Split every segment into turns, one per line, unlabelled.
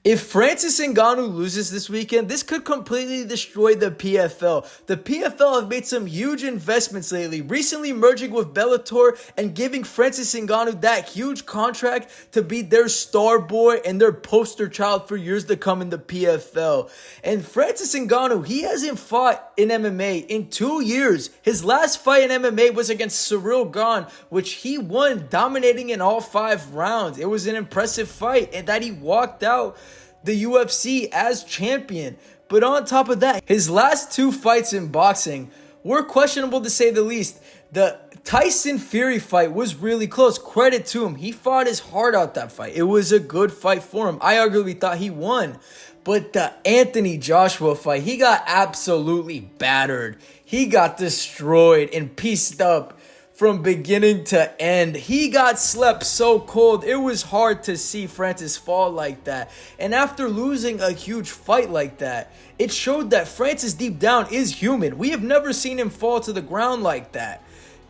If Francis Ngannou loses this weekend, this could completely destroy the PFL. The PFL have made some huge investments lately, recently merging with Bellator and giving Francis Ngannou that huge contract to be their star boy and their poster child for years to come in the PFL. And Francis Ngannou, he hasn't fought in MMA in 2 years. His last fight in MMA was against Ciryl Gane, which he won, dominating in all 5 rounds. It was an impressive fight, and that he walked out the UFC as champion. But on top of that, his last 2 fights in boxing were questionable to say the least. The Tyson Fury fight was really close. Credit to him. He fought his heart out that fight. It was a good fight for him. I arguably thought he won. But the Anthony Joshua fight, he got absolutely battered. He got destroyed and pieced up from beginning to end. He got slept so cold. It was hard to see Francis fall like that. And after losing a huge fight like that, it showed that Francis deep down is human. We have never seen him fall to the ground like that.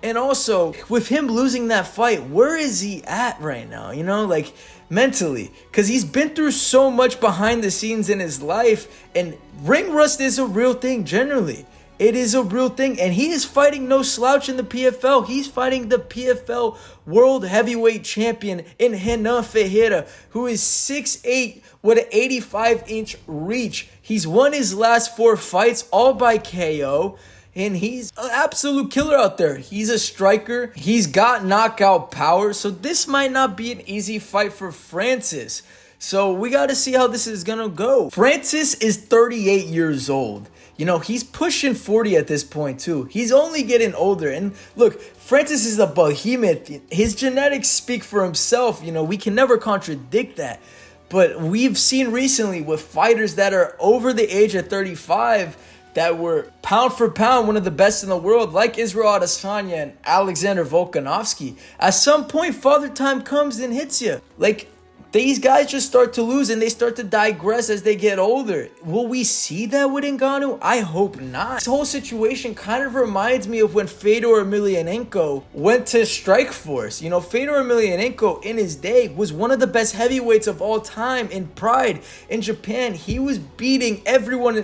And also, with him losing that fight, where is he at right now? You know, like mentally. Because he's been through so much behind the scenes in his life. And ring rust is a real thing generally. It is a real thing, and he is fighting no slouch in the PFL. He's fighting the PFL World Heavyweight Champion in Ngannou Ferreira, who is 6'8" with an 85-inch reach. He's won his last 4 fights, all by KO, and he's an absolute killer out there. He's a striker. He's got knockout power, so this might not be an easy fight for Francis. So we got to see how this is going to go. Francis is 38 years old. You know, he's pushing 40 at this point, too. He's only getting older. And look, Francis is a behemoth. His genetics speak for himself. You know, we can never contradict that. But we've seen recently with fighters that are over the age of 35 that were pound for pound one of the best in the world, like Israel Adesanya and Alexander Volkanovski. At some point, father time comes and hits you. Like, these guys just start to lose and they start to digress as they get older. Will we see that with Ngannou? I hope not. This whole situation kind of reminds me of when Fedor Emelianenko went to Strikeforce. You know, Fedor Emelianenko in his day was one of the best heavyweights of all time in Pride in Japan. He was beating everyone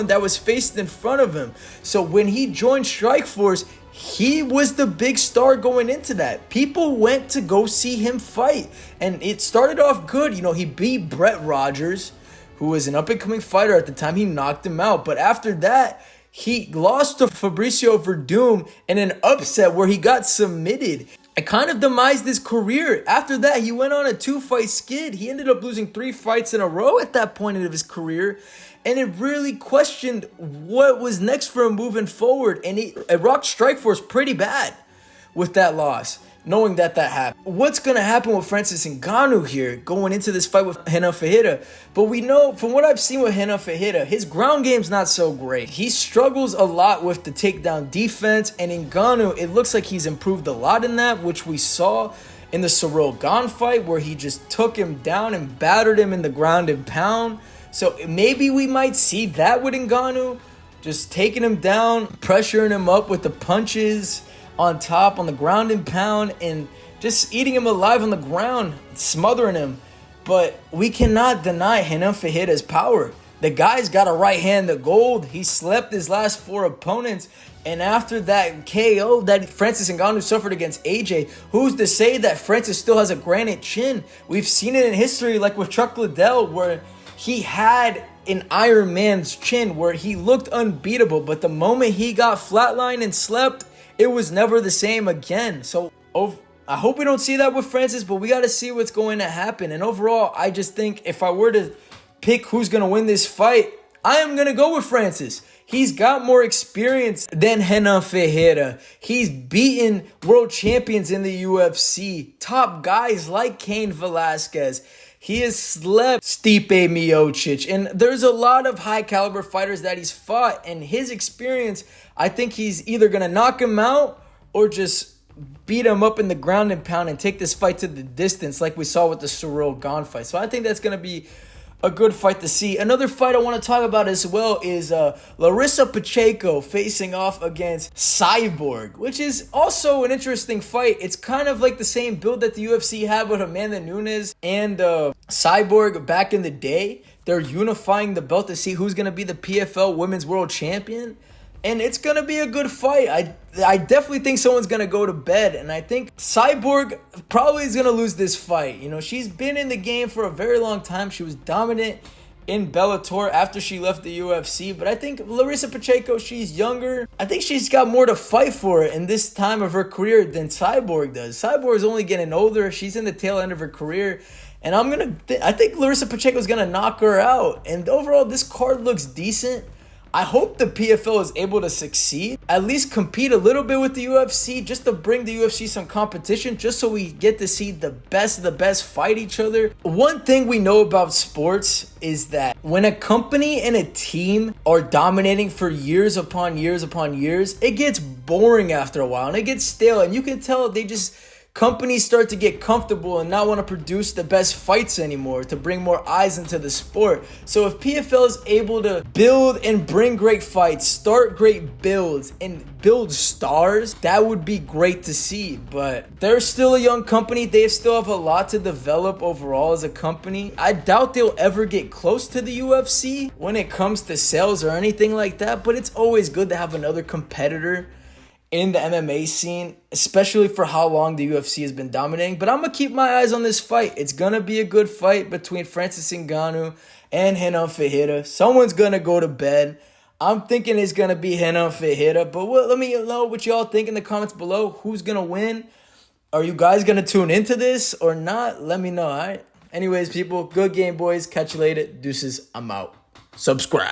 that was faced in front of him. So when he joined Strikeforce, he was the big star going into that. People went to go see him fight. And it started off good. You know, he beat Brett Rogers, who was an up-and-coming fighter at the time. He knocked him out. But after that, he lost to Fabricio Verdum in an upset where he got submitted. It kind of demised his career. After that, he went on a 2-fight skid. He ended up losing 3 fights in a row at that point of his career. And it really questioned what was next for him moving forward. And it rocked Strikeforce pretty bad with that loss, knowing that happened. What's going to happen with Francis Ngannou here going into this fight with Ngannou Ferreira? But we know from what I've seen with Ngannou Ferreira, his ground game's not so great. He struggles a lot with the takedown defense. And Ngannou, it looks like he's improved a lot in that, which we saw in the Ciryl Gane fight where he just took him down and battered him in the ground and pound. So maybe we might see that with Ngannou, just taking him down, pressuring him up with the punches on top, on the ground and pound, and just eating him alive on the ground, smothering him. But we cannot deny Ngannou Ferreira's power. The guy's got a right hand to gold. He slept his last 4 opponents. And after that KO that Francis Ngannou suffered against AJ, who's to say that Francis still has a granite chin? We've seen it in history, like with Chuck Liddell, where he had an Iron Man's chin where he looked unbeatable. But the moment he got flatlined and slept, it was never the same again. So I hope we don't see that with Francis, but we got to see what's going to happen. And overall, I just think if I were to pick who's going to win this fight, I am going to go with Francis. He's got more experience than Ngannou Ferreira. He's beaten world champions in the UFC, top guys like Cain Velasquez. He has slept Stipe Miocic, and there's a lot of high caliber fighters that he's fought, and his experience, I think he's either going to knock him out or just beat him up in the ground and pound and take this fight to the distance like we saw with the Ciryl Gane fight. So I think that's going to be a good fight to see. Another fight I want to talk about as well is Larissa Pacheco facing off against Cyborg, which is also an interesting fight. It's kind of like the same build that the UFC had with Amanda Nunes and Cyborg back in the day. They're unifying the belt to see who's going to be the PFL Women's World Champion. And it's going to be a good fight. I definitely think someone's going to go to bed. And I think Cyborg probably is going to lose this fight. You know, she's been in the game for a very long time. She was dominant in Bellator after she left the UFC. But I think Larissa Pacheco, she's younger. I think she's got more to fight for in this time of her career than Cyborg does. Cyborg is only getting older. She's in the tail end of her career. And I think Larissa Pacheco is going to knock her out. And overall, this card looks decent. I hope the PFL is able to succeed, at least compete a little bit with the UFC, just to bring the UFC some competition, just so we get to see the best of the best fight each other. One thing we know about sports is that when a company and a team are dominating for years upon years upon years, it gets boring after a while and it gets stale, and you can tell companies start to get comfortable and not want to produce the best fights anymore to bring more eyes into the sport. So if PFL is able to build and bring great fights, start great builds, and build stars, that would be great to see. But they're still a young company. They still have a lot to develop overall as a company. I doubt they'll ever get close to the UFC when it comes to sales or anything like that, but it's always good to have another competitor in the MMA scene, especially for how long the UFC has been dominating. But I'm going to keep my eyes on this fight. It's going to be a good fight between Francis Ngannou and Renan Ferreira. Someone's going to go to bed. I'm thinking it's going to be Renan Ferreira. But let me know what y'all think in the comments below. Who's going to win? Are you guys going to tune into this or not? Let me know, all right? Anyways, people, good game, boys. Catch you later. Deuces, I'm out. Subscribe.